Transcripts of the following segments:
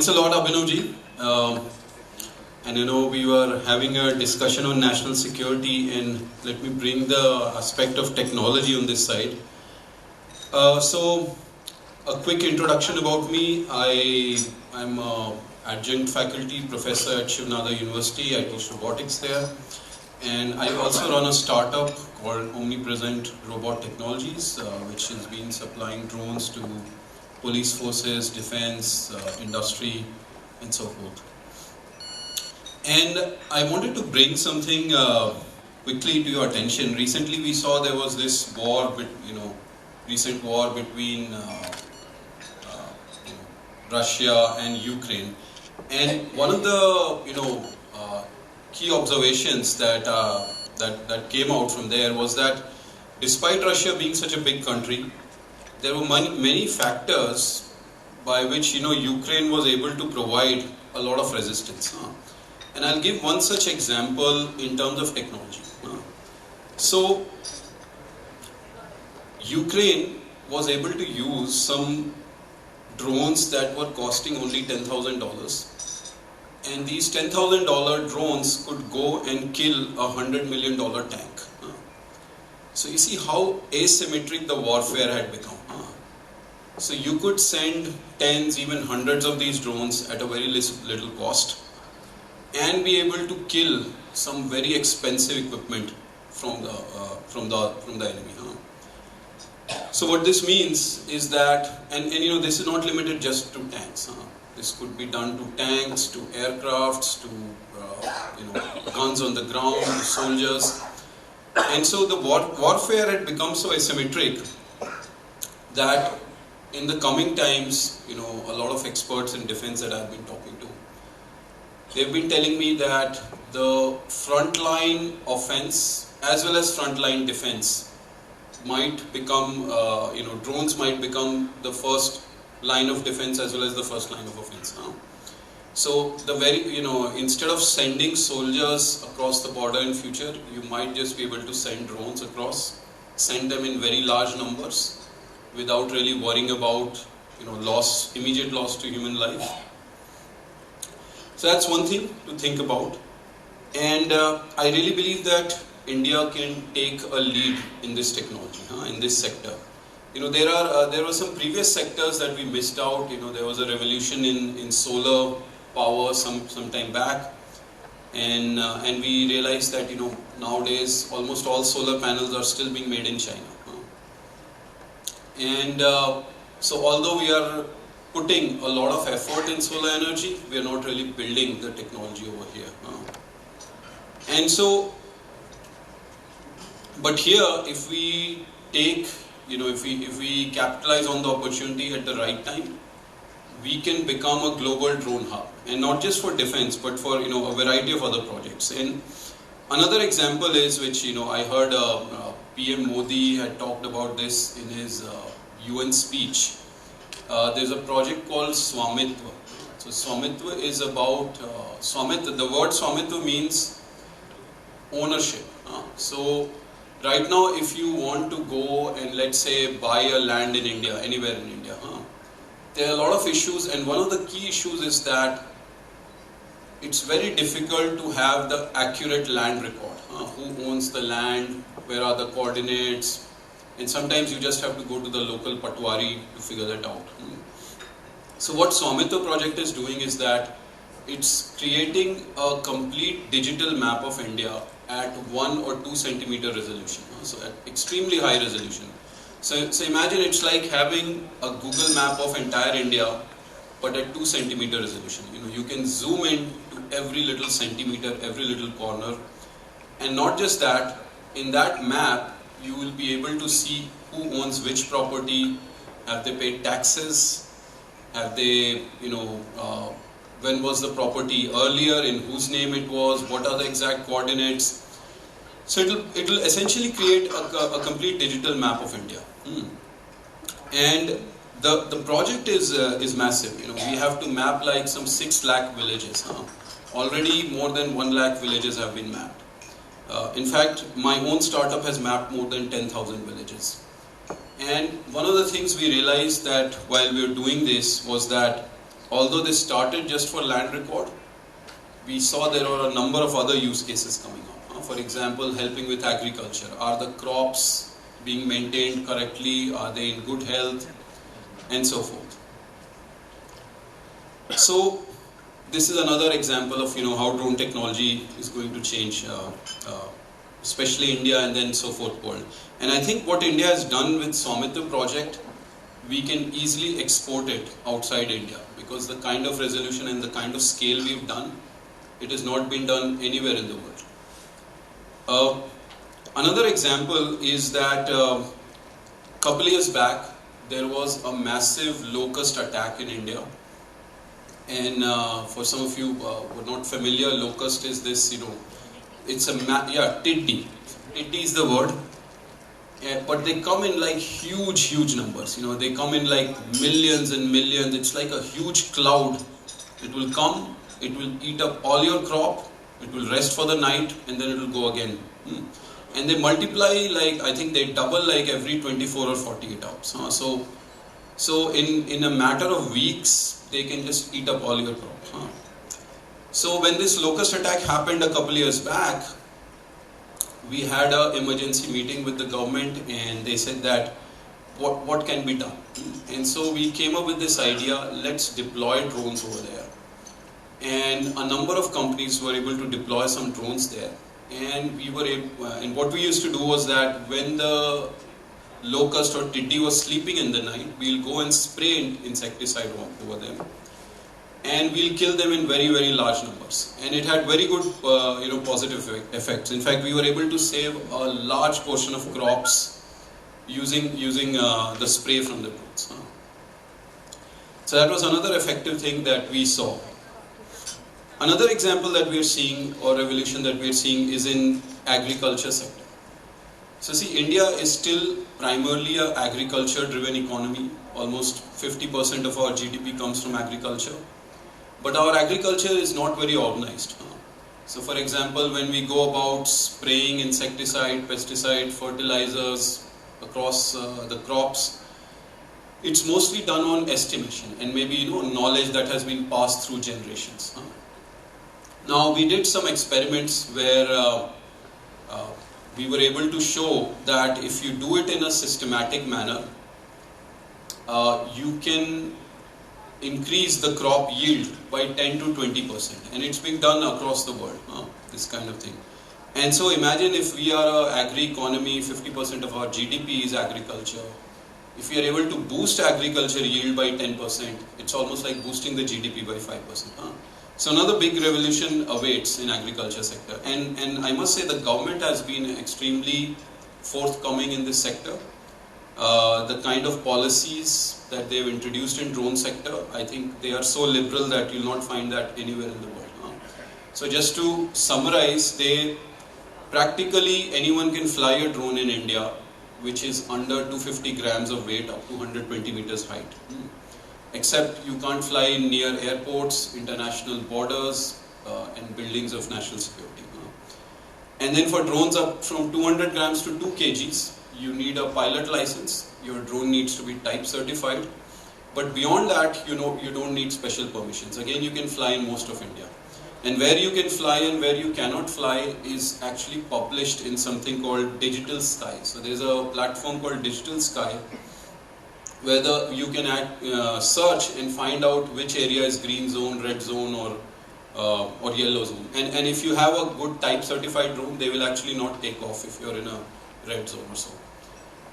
Thanks a lot, Abhinavji. And we were having a discussion on national security, and let me bring the aspect of technology on this side. So, a quick introduction about me. I'm an adjunct faculty professor at Shivnada University. I teach robotics there. And I also run a startup called Omnipresent Robot Technologies, which has been supplying drones to police forces, defense, industry, and so forth. And I wanted to bring something quickly to your attention. Recently, we saw there was this war, recent war between Russia and Ukraine. And one of the key observations that came out from there was that despite Russia being such a big country, there were many factors by which Ukraine was able to provide a lot of resistance. And I'll give one such example in terms of technology. So Ukraine was able to use some drones that were costing only $10,000. And these $10,000 drones could go and kill a $100 million tank. So you see how asymmetric the warfare had become. So you could send tens, even hundreds of these drones at a very little cost and be able to kill some very expensive equipment from the enemy. So what this means is that, and this is not limited just to tanks. This could be done to tanks, to aircrafts, to guns on the ground, to soldiers. And so the warfare had become so asymmetric that in the coming times, a lot of experts in defense that I've been talking to, they've been telling me that the frontline offense as well as frontline defense might become, drones might become the first line of defense as well as the first line of offense. So instead of sending soldiers across the border in future, you might just be able to send drones across, send them in very large numbers without really worrying about immediate loss to human life. So that's one thing to think about. And I really believe that India can take a lead in this technology, in this sector. There were some previous sectors that we missed out. There was a revolution in solar power some time back, and we realized that nowadays almost all solar panels are still being made in China. And so although we are putting a lot of effort in solar energy, we are not really building the technology over here. And so, but here, if we take, if we capitalize on the opportunity at the right time, we can become a global drone hub, and not just for defense, but for a variety of other projects. And another example is which I heard PM Modi had talked about this in his UN speech. There's a project called Swamitva. So Swamitva is about the word Swamitva means ownership. So right now, if you want to go and let's say buy a land in India, anywhere in India, there are a lot of issues, and one of the key issues is that it's very difficult to have the accurate land record. Who owns the land? Where are the coordinates? And sometimes you just have to go to the local patwari to figure that out. So what Swamitva project is doing is that it's creating a complete digital map of India at 1 or 2 centimeter resolution, so at extremely high resolution. So imagine it's like having a Google map of entire India, but at 2 centimeter resolution. You can zoom in to every little centimeter, every little corner, and not just that. In that map, you will be able to see who owns which property, have they paid taxes, have they, when was the property earlier, in whose name it was, what are the exact coordinates. So it'll essentially create a complete digital map of India. And the project is massive. We have to map like some 6 lakh villages. Already more than 1 lakh villages have been mapped. In fact, my own startup has mapped more than 10,000 villages. And one of the things we realized that while we were doing this was that although they started just for land record, we saw there were a number of other use cases coming up. For example, helping with agriculture. Are the crops being maintained correctly? Are they in good health? And so forth. So this is another example of how drone technology is going to change, especially India and then so forth world. And I think what India has done with Swamitra project, we can easily export it outside India, because the kind of resolution and the kind of scale we've done, it has not been done anywhere in the world. Another example is that couple years back there was a massive locust attack in India. And for some of you who are not familiar, locust is this, it's a tiddy. Tiddy is the word. But they come in like huge numbers. They come in like millions and millions. It's like a huge cloud. It will come, it will eat up all your crop, it will rest for the night, and then it will go again. And they multiply, like, I think they double like every 24 or 48 hours. So in a matter of weeks, they can just eat up all your crop. So when this locust attack happened a couple years back, we had an emergency meeting with the government, and they said that what can be done. And so we came up with this idea, let's deploy drones over there. And a number of companies were able to deploy some drones there. And we were able, and what we used to do was that when the locust or tiddy was sleeping in the night, we'll go and spray insecticide over them, and we'll kill them in very large numbers. And it had very good positive effects. In fact, we were able to save a large portion of crops using the spray from the drones. So that was another effective thing that we saw. Another example that we are seeing, or revolution that we are seeing, is in agriculture sector. So see, India is still primarily an agriculture-driven economy. Almost 50% of our GDP comes from agriculture. But our agriculture is not very organized. So for example, when we go about spraying insecticide, pesticide, fertilizers across the crops, it's mostly done on estimation and maybe knowledge that has been passed through generations. Now we did some experiments where we were able to show that if you do it in a systematic manner, you can increase the crop yield by 10 to 20%, and it's being done across the world, this kind of thing. And so imagine if we are an agri-economy, 50% of our GDP is agriculture. If we are able to boost agriculture yield by 10%, it's almost like boosting the GDP by 5%. So another big revolution awaits in agriculture sector. And I must say the government has been extremely forthcoming in this sector. The kind of policies that they've introduced in drone sector, I think they are so liberal that you'll not find that anywhere in the world. So just to summarize, practically anyone can fly a drone in India which is under 250 grams of weight up to 120 meters height. Except you can't fly in near airports, international borders, and buildings of national security. And then for drones up from 200 grams to 2 kgs, you need a pilot license. Your drone needs to be type certified. But beyond that, you don't need special permissions. Again, you can fly in most of India. And where you can fly and where you cannot fly is actually published in something called Digital Sky. So there's a platform called Digital Sky, where you can search and find out which area is green zone, red zone, or yellow zone. And if you have a good type certified drone, they will actually not take off if you're in a red zone or so.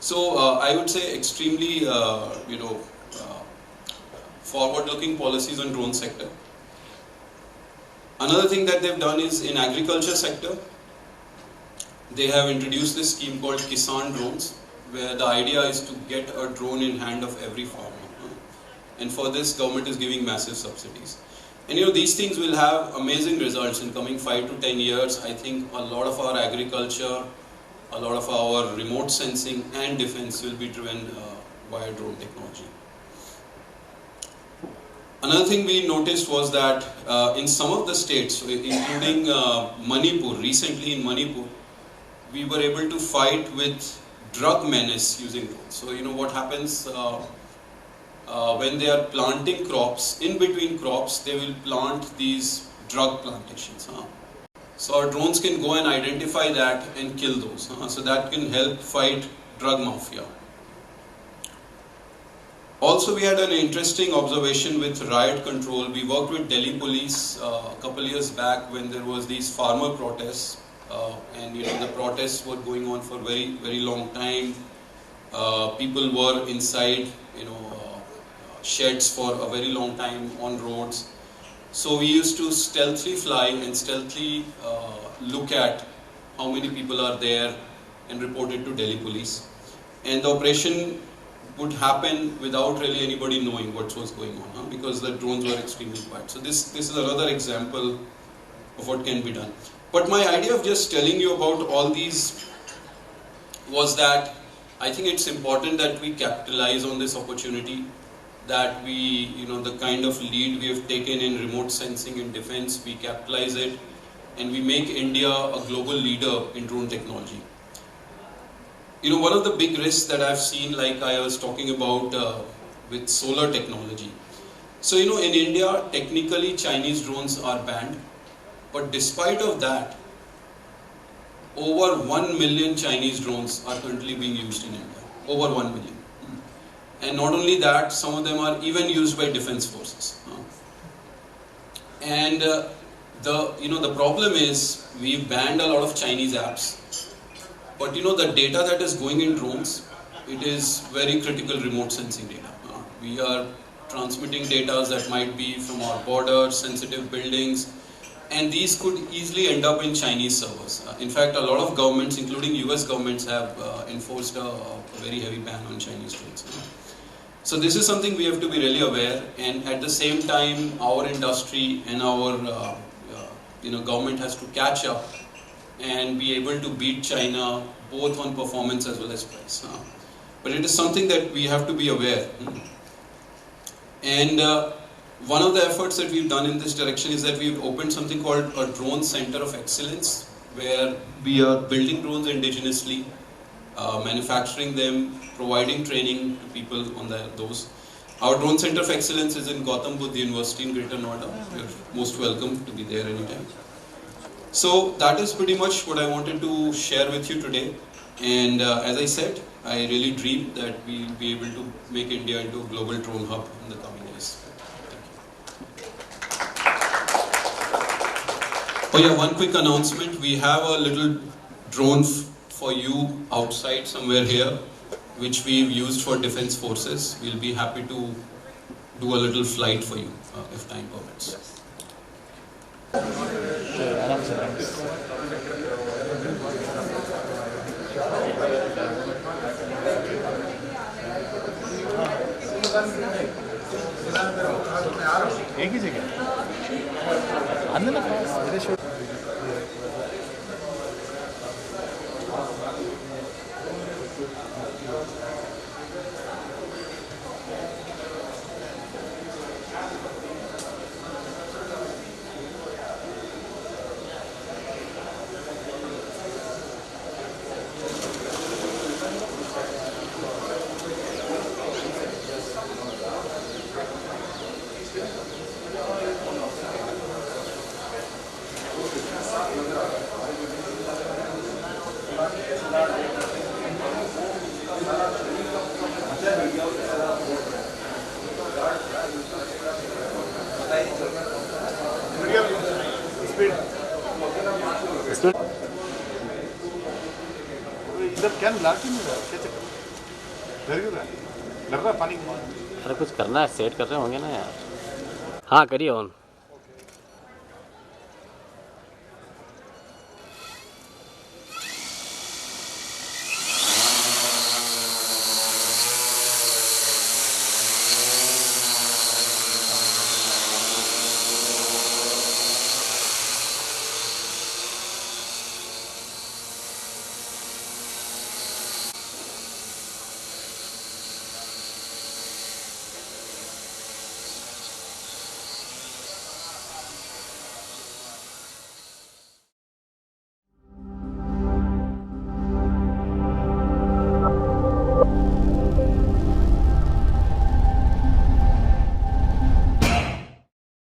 So I would say extremely forward-looking policies on drone sector. Another thing that they've done is in agriculture sector, they have introduced this scheme called Kisan drones, where the idea is to get a drone in hand of every farmer. And for this, government is giving massive subsidies. And these things will have amazing results in coming 5 to 10 years. I think a lot of our agriculture, a lot of our remote sensing and defense will be driven via drone technology. Another thing we noticed was that in some of the states, including Manipur, recently in Manipur, we were able to fight with drug menace using drones. So what happens, when they are planting crops, in between crops, they will plant these drug plantations. So our drones can go and identify that and kill those. So that can help fight drug mafia. Also, we had an interesting observation with riot control. We worked with Delhi police a couple years back when there was these farmer protests, and the protests were going on for very long time. People were inside sheds for a very long time on roads. So we used to stealthily fly and stealthily look at how many people are there and report it to Delhi police. And the operation would happen without really anybody knowing what was going on, because the drones were extremely quiet. So this is another example of what can be done. But my idea of just telling you about all these was that I think it's important that we capitalize on this opportunity, that we, the kind of lead we have taken in remote sensing and defense, we capitalize it and we make India a global leader in drone technology. One of the big risks that I've seen, like I was talking about with solar technology. So, in India, technically Chinese drones are banned, but despite of that, over 1 million Chinese drones are currently being used in India. Over 1 million. And not only that, some of them are even used by defense forces. And the problem is, we've banned a lot of Chinese apps. But the data that is going in drones, it is very critical remote sensing data. We are transmitting data that might be from our borders, sensitive buildings, and these could easily end up in Chinese servers. In fact, a lot of governments, including US governments, have enforced a very heavy ban on Chinese drones. So this is something we have to be really aware, and at the same time, our industry and our government has to catch up and be able to beat China both on performance as well as price. But it is something that we have to be aware. And one of the efforts that we've done in this direction is that we've opened something called a Drone Center of Excellence, where we are building drones indigenously, manufacturing them, providing training to people on those. Our Drone Center of Excellence is in Gautam Buddha University in Greater Noida. You're most welcome to be there anytime. So that is pretty much what I wanted to share with you today. And as I said, I really dream that we'll be able to make India into a global drone hub in the coming years. Oh yeah, one quick announcement. We have a little drone for you outside somewhere here, which we've used for defense forces. We'll be happy to do a little flight for you if time permits. एक ही जगह आने ना पास इधर क्या लाट ही नहीं रहा क्या चक्कर डर क्यों रहा है लग रहा है पानी अरे कुछ करना है सेट कर रहे होंगे ना यार हाँ करिए ऑन